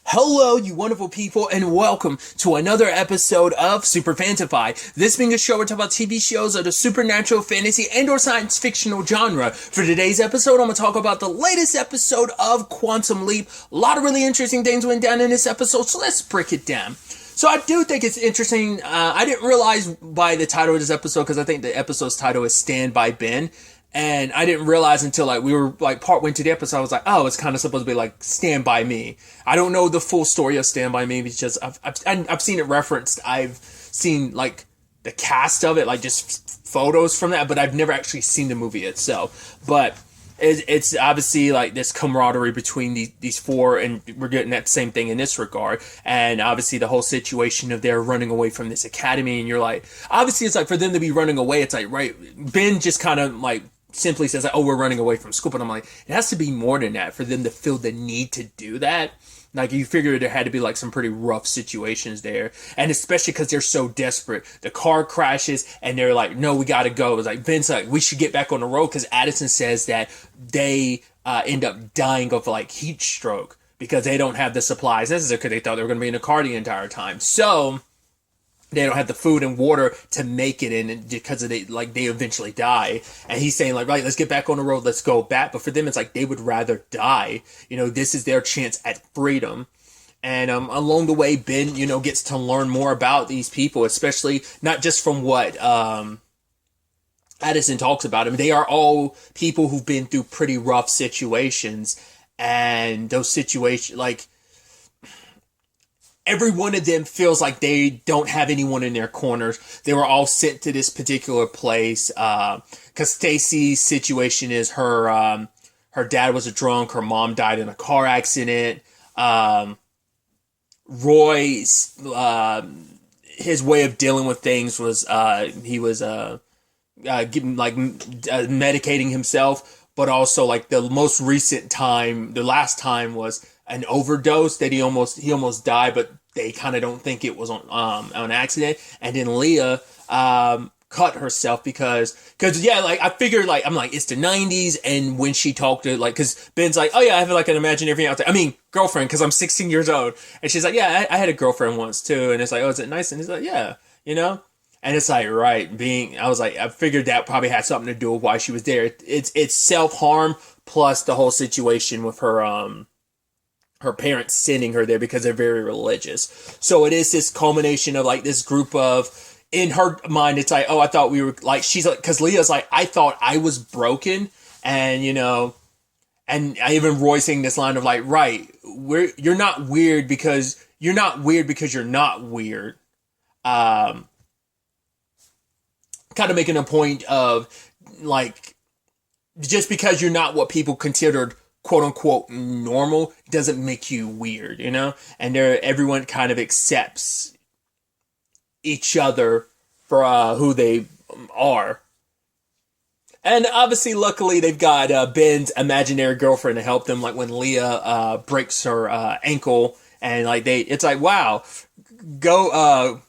Hello, you wonderful people, and welcome to another episode of Super-Fanta-Fi. This being a show where we talk about TV shows of the supernatural, fantasy, and/or science fictional genre. For today's episode, I'm going to talk about the latest episode of Quantum Leap. A lot of really interesting things went down in this episode, so let's break it down. So I do think it's interesting. I didn't realize by the title of this episode, because I think the episode's title is Stand By Ben. And I didn't realize until we were partway into the episode, I was like, oh, it's kind of supposed to be like Stand By Me. I don't know the full story of Stand By Me because I've seen it referenced. I've seen the cast of it, just photos from that, but I've never actually seen the movie itself. But it's obviously this camaraderie between these four, and we're getting that same thing in this regard. And obviously the whole situation of they're running away from this academy, and you're obviously it's for them to be running away, it's right, Ben just kind of simply says oh, we're running away from school, but I'm it has to be more than that for them to feel the need to do that. You figure there had to be some pretty rough situations there, and especially because they're so desperate. The car crashes and they're no, we gotta go. It's Ben's we should get back on the road, because Addison says that they end up dying of heat stroke because they don't have the supplies necessary, because they thought they were going to be in a car the entire time. So they don't have the food and water to make it in, and because of they eventually die. And he's saying right, let's get back on the road, let's go back. But for them, it's they would rather die. This is their chance at freedom. And along the way, Ben, gets to learn more about these people, especially not just from what Addison talks about. They are all people who've been through pretty rough situations, and those situations, every one of them feels like they don't have anyone in their corners. They were all sent to this particular place because Stacy's situation is her dad was a drunk, her mom died in a car accident. Roy's his way of dealing with things was he was medicating himself, but also the most recent time, the last time was an overdose that he almost died, but they kind of don't think it was on accident. And then Leah cut herself because I figured I'm it's the 90s, and when she talked to because Ben's oh yeah, I have an imaginary friend out there. Girlfriend, because I'm 16 years old, and she's yeah, I had a girlfriend once too, and it's oh, is it nice? And he's yeah, And it's right, I was I figured that probably had something to do with why she was there. It's self-harm plus the whole situation with her parents sending her there because they're very religious. So it is this culmination of this group of, in her mind, it's oh, I thought we were she's because Leah's I thought I was broken, and and I even Roy saying this line of right, you're not weird because you're not weird. Kind of making a point of just because you're not what people considered quote unquote normal doesn't make you weird, and everyone kind of accepts each other for who they are. And obviously, luckily, they've got Ben's imaginary girlfriend to help them, when Leah breaks her ankle, and it's wow, go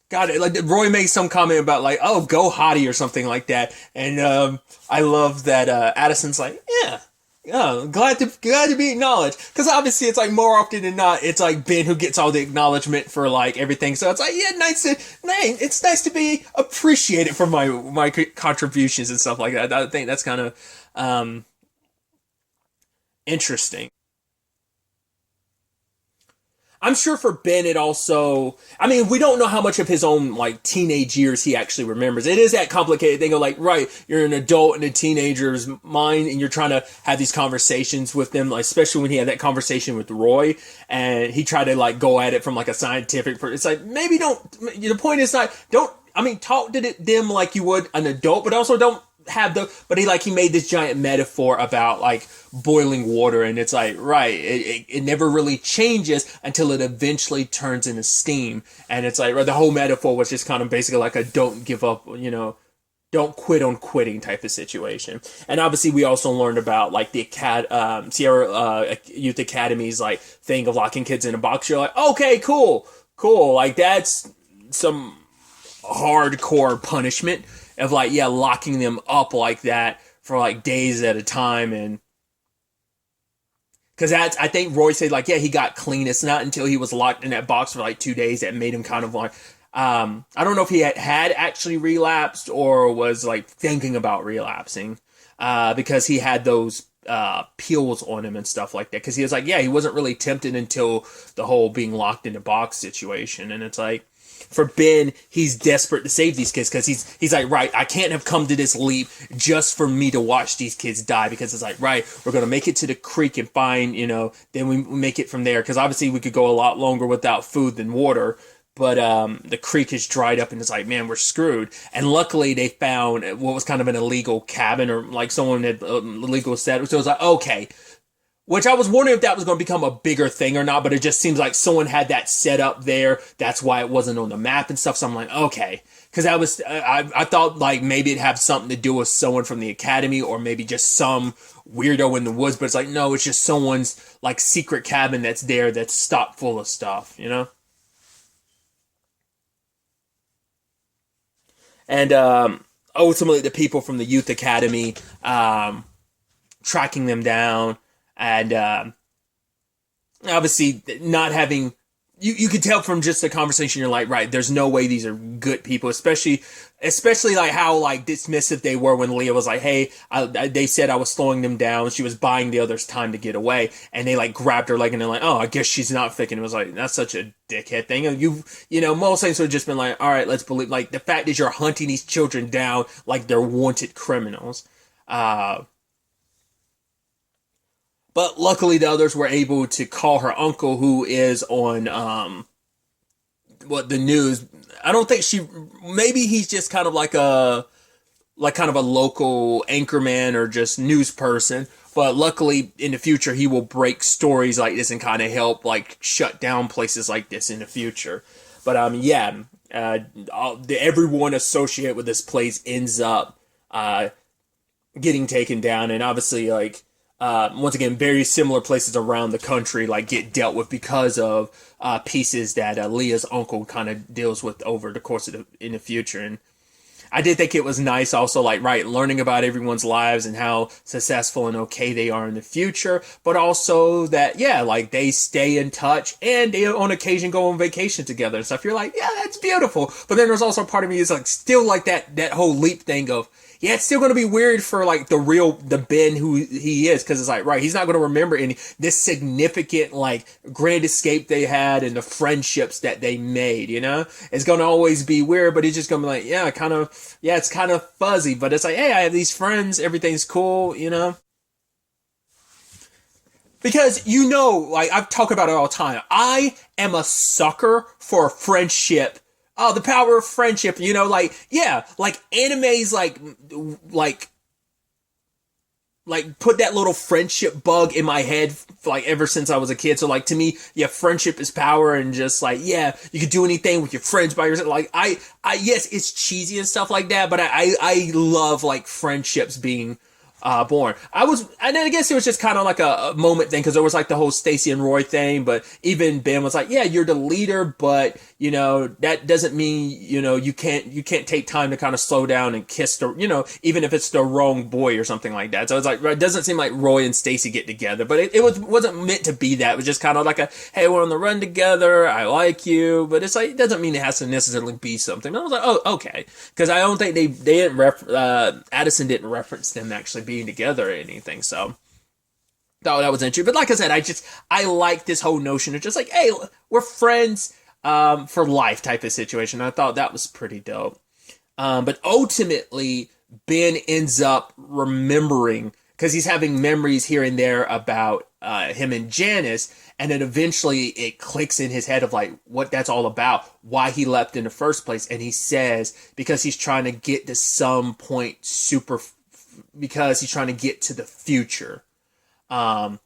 got it. Roy made some comment about oh, go hottie or something like that, and I love that Addison's yeah. Yeah, glad to be acknowledged, because obviously it's more often than not it's Ben who gets all the acknowledgement for everything. So it's yeah, it's nice to be appreciated for my contributions and stuff like that. I think that's kind of interesting. I'm sure for Ben it also, we don't know how much of his own teenage years he actually remembers. It is that complicated thing of right, you're an adult in a teenager's mind, and you're trying to have these conversations with them, especially when he had that conversation with Roy, and he tried to go at it from a scientific, it's maybe don't, the point is not, don't, talk to them like you would an adult, but also don't have but he made this giant metaphor about boiling water, and it's right, it never really changes until it eventually turns into steam. And it's the whole metaphor was just kind of basically a don't give up, don't quit on quitting type of situation. And obviously we also learned about the Sierra Youth Academy's thing of locking kids in a box. You're okay, cool, that's some hardcore punishment of locking them up like that for days at a time. And Because that's, I think Roy said, like, yeah, he got clean. It's not until he was locked in that box for like 2 days that made him kind of like, I don't know if he had actually relapsed or was like thinking about relapsing, because he had those pills on him and stuff like that. Because he was like, yeah, he wasn't really tempted until the whole being locked in the box situation. And it's like, for Ben, he's desperate to save these kids because he's like, right, I can't have come to this leap just for me to watch these kids die, because it's like, right, we're going to make it to the creek and find, then we make it from there, because obviously we could go a lot longer without food than water, but the creek is dried up and it's like, man, we're screwed. And luckily they found what was kind of an illegal cabin, or like someone had illegal set, so it was like, okay. Which I was wondering if that was going to become a bigger thing or not, but it just seems like someone had that set up there. That's why it wasn't on the map and stuff. So I'm like, okay. Because I thought like maybe it'd have something to do with someone from the academy, or maybe just some weirdo in the woods. But it's like, no, it's just someone's like secret cabin that's there that's stocked full of stuff, And ultimately, the people from the youth academy tracking them down. And obviously not having, you could tell from just the conversation, you're like, right, there's no way these are good people, especially like how like dismissive they were when Leah was like, hey, they said I was slowing them down. She was buying the others time to get away. And they like grabbed her leg and they're like, oh, I guess she's not thinking. It was like, that's such a dickhead thing. Most things would have just been like, all right, let's believe, like the fact that you're hunting these children down like they're wanted criminals. But luckily, the others were able to call her uncle, who is on the news. I don't think maybe he's just kind of like a local anchorman or just news person. But luckily, in the future, he will break stories like this and kind of help like shut down places like this in the future. But everyone associated with this place ends up getting taken down, and obviously like. Once again, very similar places around the country like get dealt with because of pieces that Leah's uncle kind of deals with over the course of in the future. And I did think it was nice also, like, right, learning about everyone's lives and how successful and okay they are in the future, but also that, yeah, like they stay in touch and they on occasion go on vacation together and stuff. You're like, yeah, that's beautiful. But then there's also a part of me is like still like that whole leap thing of, yeah, it's still going to be weird for like the Ben who he is, because it's like, right, he's not going to remember this significant like grand escape they had and the friendships that they made, It's going to always be weird, but he's just going to be like, yeah, it's kind of fuzzy, but it's like, hey, I have these friends, everything's cool, Because, like, I've talked about it all the time. I am a sucker for friendship. Oh, the power of friendship, like, yeah, like animes, like put that little friendship bug in my head, like ever since I was a kid. So like to me, yeah, friendship is power, and just like, yeah, you could do anything with your friends by yourself. Like yes, it's cheesy and stuff like that, but I love like friendships being born. And then I guess it was just kind of like a moment thing, because there was like the whole Stacy and Roy thing, but even Ben was like, yeah, you're the leader, but that doesn't mean, you can't take time to kind of slow down and kiss even if it's the wrong boy or something like that. So it's like, it doesn't seem like Roy and Stacy get together, but it wasn't meant to be that. It was just kind of like hey, we're on the run together, I like you, but it's like, it doesn't mean it has to necessarily be something. I was like, oh, okay. Because I don't think they didn't Addison didn't reference them actually being together or anything, so that was interesting. But like I said, I like this whole notion of just like, hey, we're friends for life type of situation. I thought that was pretty dope. But ultimately, Ben ends up remembering, because he's having memories here and there about him and Janice, and then eventually it clicks in his head of like what that's all about, why he left in the first place. And he says because he's trying to get to some point because he's trying to get to the future. One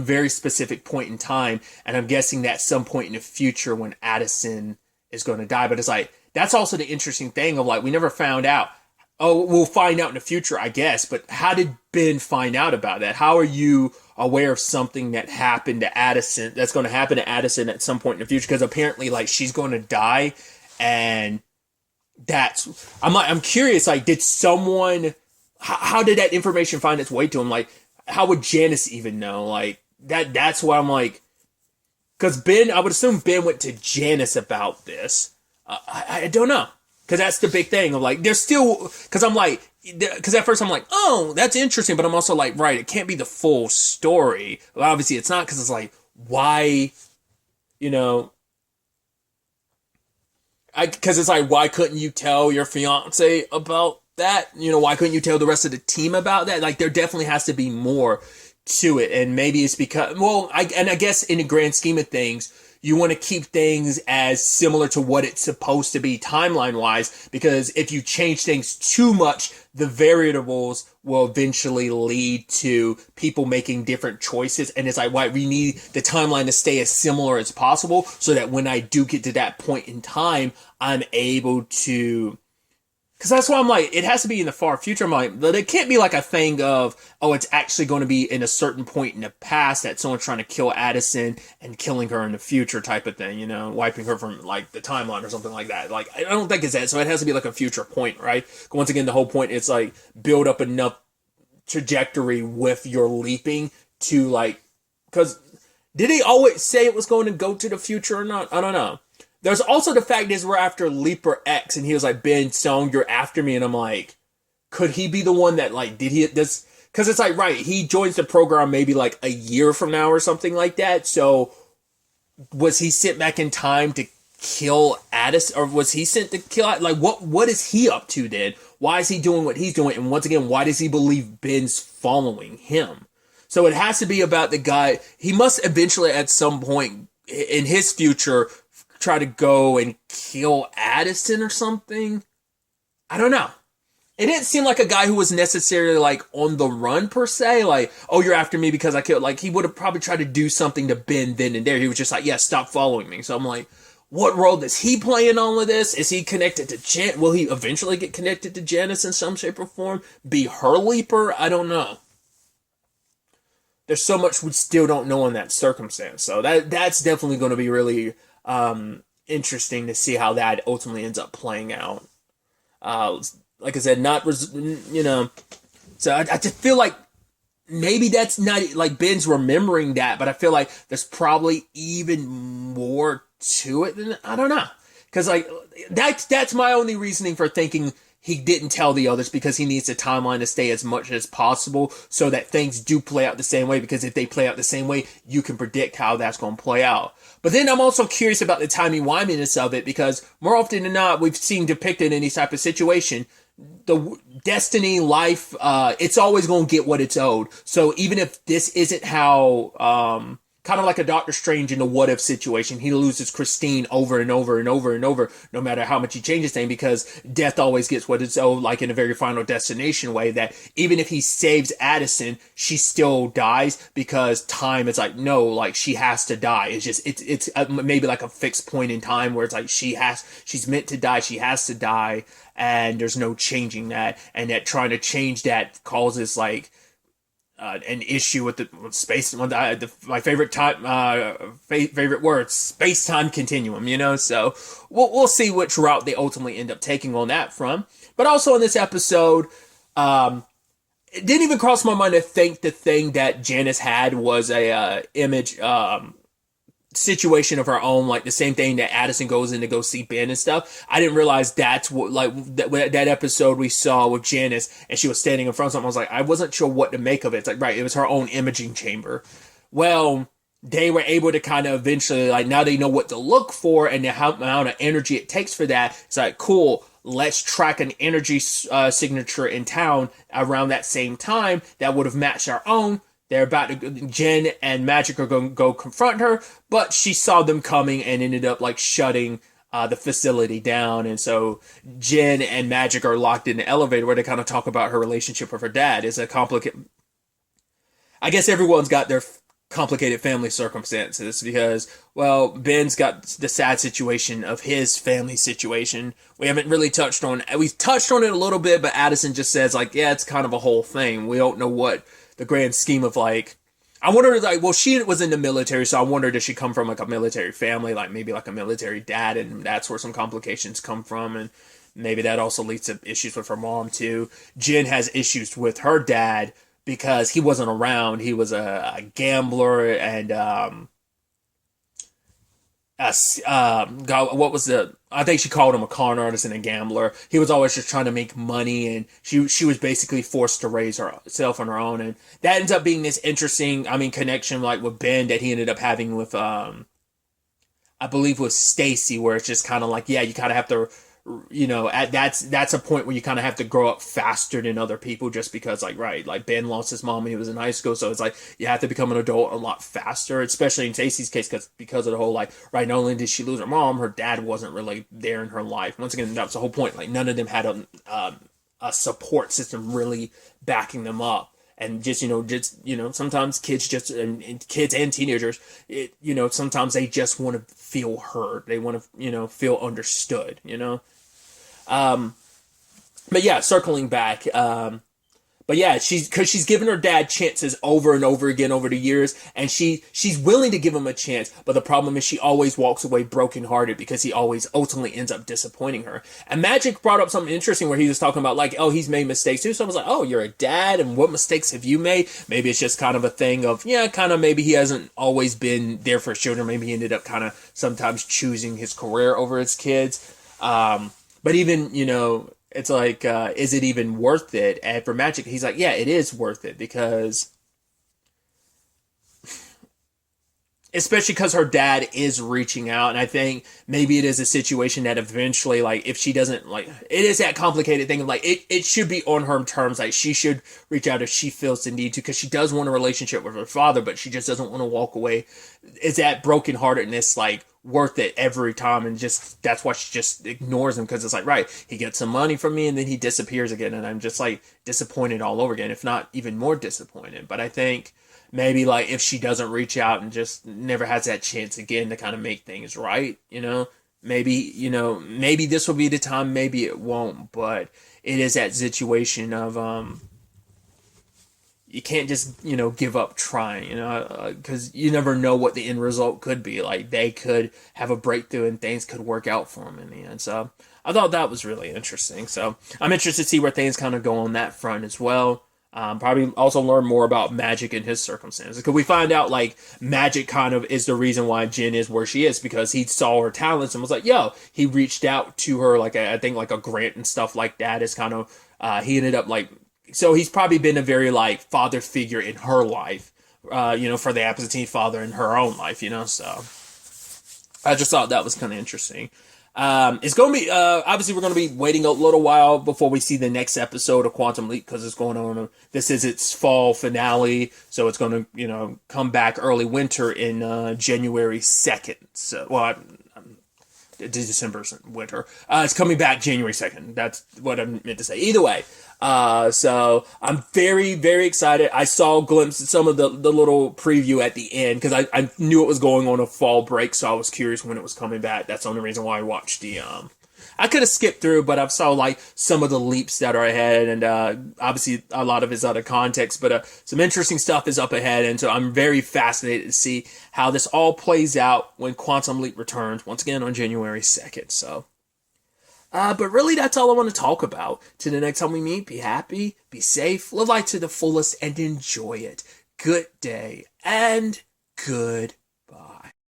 very specific point in time, and I'm guessing that some point in the future when Addison is going to die. But it's like, that's also the interesting thing of like, we never found out. Oh, we'll find out in the future, I guess, but how did Ben find out about that? How are you aware of something that happened to Addison, that's going to happen to Addison at some point in the future? Because apparently, like, she's going to die, and I'm curious, like, did someone, how did that information find its way to him? Like, how would Janice even know? Like, that's why I'm like, because Ben, I would assume Ben went to Janice about this. I don't know. Because that's the big thing of like, there's still, because I'm like, because at first I'm like, oh, that's interesting. But I'm also like, right, it can't be the full story. Well, obviously it's not, because it's like, why, you know, because it's like, why couldn't you tell your fiance about that? You know, why couldn't you tell the rest of the team about that? Like, there definitely has to be more to it. And maybe it's because, well, I guess in the grand scheme of things, you want to keep things as similar to what it's supposed to be timeline wise, because if you change things too much, the variables will eventually lead to people making different choices. And it's like, why we need the timeline to stay as similar as possible so that when I do get to that point in time, I'm able to, because that's why I'm like, it has to be in the far future. I'm like, but it can't be like a thing of, oh, it's actually going to be in a certain point in the past that someone's trying to kill Addison and killing her in the future type of thing, you know, wiping her from like the timeline or something like that. Like, I don't think it's that. So it has to be like a future point, right? Once again, the whole point is like build up enough trajectory with your leaping to like, because did he always say it was going to go to the future or not? I don't know. There's also the fact is we're after Leaper X, and he was like, Ben Song, you're after me. And I'm like, could he be the one that like, did he this? Because it's like, right, he joins the program maybe like a year from now or something like that. So was he sent back in time to kill Addis, or was he sent to kill, like, what is he up to then? Why is he doing what he's doing? And once again, why does he believe Ben's following him? So it has to be about the guy. He must eventually at some point in his future try to go and kill Addison or something. I don't know. It didn't seem like a guy who was necessarily like on the run per se. Like, oh, you're after me because I killed. Like, he would have probably tried to do something to Ben then and there. He was just like, yeah, stop following me. So I'm like, what role does he play in all of this? Is he connected to Jan? Will he eventually get connected to Janice in some shape or form? Be her leaper? I don't know. There's so much we still don't know in that circumstance. So that's definitely going to be really interesting to see how that ultimately ends up playing out. Like I said, you know, so I just feel like maybe that's not like Ben's remembering that, but I feel like there's probably even more to it than, I don't know. Cause like, that's my only reasoning for thinking he didn't tell the others, because he needs the timeline to stay as much as possible so that things do play out the same way, because if they play out the same way, you can predict how that's going to play out. But then I'm also curious about the timey-wiminess of it, because more often than not, we've seen depicted in these type of situation, the destiny, life, it's always going to get what it's owed. So even if this isn't how, kind of like a Doctor Strange in the what if situation, he loses Christine over and over and over and over, no matter how much he changes things, because death always gets what it's owed, like in a very Final Destination way, that even if he saves Addison, she still dies, because time is like, no, like, she has to die. It's just, it's maybe like a fixed point in time where it's like, she's meant to die, she has to die, and there's no changing that, and that trying to change that causes like, an issue with the space, my favorite time, favorite word, space-time continuum, you know. So we'll see which route they ultimately end up taking on that from. But also in this episode, it didn't even cross my mind to think the thing that Janice had was a image situation of her own, like the same thing that Addison goes in to go see Ben and stuff. I didn't realize that's what, like, that episode we saw with Janice, and she was standing in front of something. I was like, I wasn't sure what to make of it. It's like, right, it was her own imaging chamber. Well, they were able to kind of eventually, like, now they know what to look for and the amount of energy it takes for that. It's like, cool, let's track an energy signature in town around that same time that would have matched our own. They're about to, Jen and Magic are going to go confront her, but she saw them coming and ended up like shutting the facility down. And so Jen and Magic are locked in the elevator where they kind of talk about her relationship with her dad. It's a complicated, I guess everyone's got their complicated family circumstances, because, well, Ben's got the sad situation of his family situation. We haven't really touched on, we've touched on it a little bit, but Addison just says like, yeah, it's kind of a whole thing. We don't know what the grand scheme of, like, I wonder, like, well, she was in the military, so I wonder, does she come from like a military family, like maybe like a military dad, and that's where some complications come from, and maybe that also leads to issues with her mom too. Jen has issues with her dad because he wasn't around. He was a gambler and God, what was the? I think she called him a con artist and a gambler. He was always just trying to make money, and she was basically forced to raise herself on her own, and that ends up being this interesting, connection like with Ben that he ended up having with I believe with Stacy, where it's just kind of like, yeah, you kind of have to, that's a point where you kind of have to grow up faster than other people, just because, like Ben lost his mom when he was in high school, so it's like you have to become an adult a lot faster, especially in Stacy's case, because of the whole, right, not only did she lose her mom, her dad wasn't really there in her life. Once again, that's the whole point. Like, none of them had a support system really backing them up. And sometimes kids and teenagers, sometimes they just want to feel heard. They want to, feel understood, But yeah, circling back, but yeah, she's given her dad chances over and over again over the years, and she's willing to give him a chance, but the problem is she always walks away brokenhearted because he always ultimately ends up disappointing her. And Magic brought up something interesting where he was talking about, like, oh, he's made mistakes too. So I was like, oh, you're a dad, and what mistakes have you made? Maybe it's just kind of a thing of, maybe he hasn't always been there for his children. Maybe he ended up kind of sometimes choosing his career over his kids. But even, it's like, is it even worth it? And for Magic, he's like, yeah, it is worth it, because especially because her dad is reaching out, and I think maybe it is a situation that eventually, like, if she doesn't, like, it is that complicated thing of, like, it should be on her terms. Like, she should reach out if she feels the need to, because she does want a relationship with her father, but she just doesn't want to walk away. Is that brokenheartedness, like, worth it every time? And just, that's why she just ignores him, because it's like, right, he gets some money from me and then he disappears again, and I'm just, like, disappointed all over again, if not even more disappointed. But I think maybe, like, if she doesn't reach out and just never has that chance again to kind of make things right, maybe this will be the time, maybe it won't. But it is that situation of you can't just, give up trying, because you never know what the end result could be. Like, they could have a breakthrough and things could work out for them in the end. So I thought that was really interesting. So I'm interested to see where things kind of go on that front as well. Probably also learn more about Magic and his circumstances, because we find out, like, Magic kind of is the reason why Jen is where she is, because he saw her talents and was like, yo, he reached out to her, like, I think like a grant and stuff like that is kind of, he ended up, like, so he's probably been a very, like, father figure in her life, for the absentee father in her own life, so I just thought that was kind of interesting. It's going to be, obviously we're going to be waiting a little while before we see the next episode of Quantum Leap, because it's going on, this is its fall finale, so it's going to, come back early winter in, January 2nd, so, well, December's winter, it's coming back January 2nd, that's what I meant to say. Either way, so I'm very, very excited. I saw a glimpse of some of the little preview at the end, because I knew it was going on a fall break, so I was curious when it was coming back. That's the only reason why I watched the, I could have skipped through, but I saw, like, some of the leaps that are ahead, and obviously a lot of it's out of context, but some interesting stuff is up ahead, and so I'm very fascinated to see how this all plays out when Quantum Leap returns, once again on January 2nd, so. But really, that's all I want to talk about. Till the next time we meet, be happy, be safe, live life to the fullest, and enjoy it. Good day, and good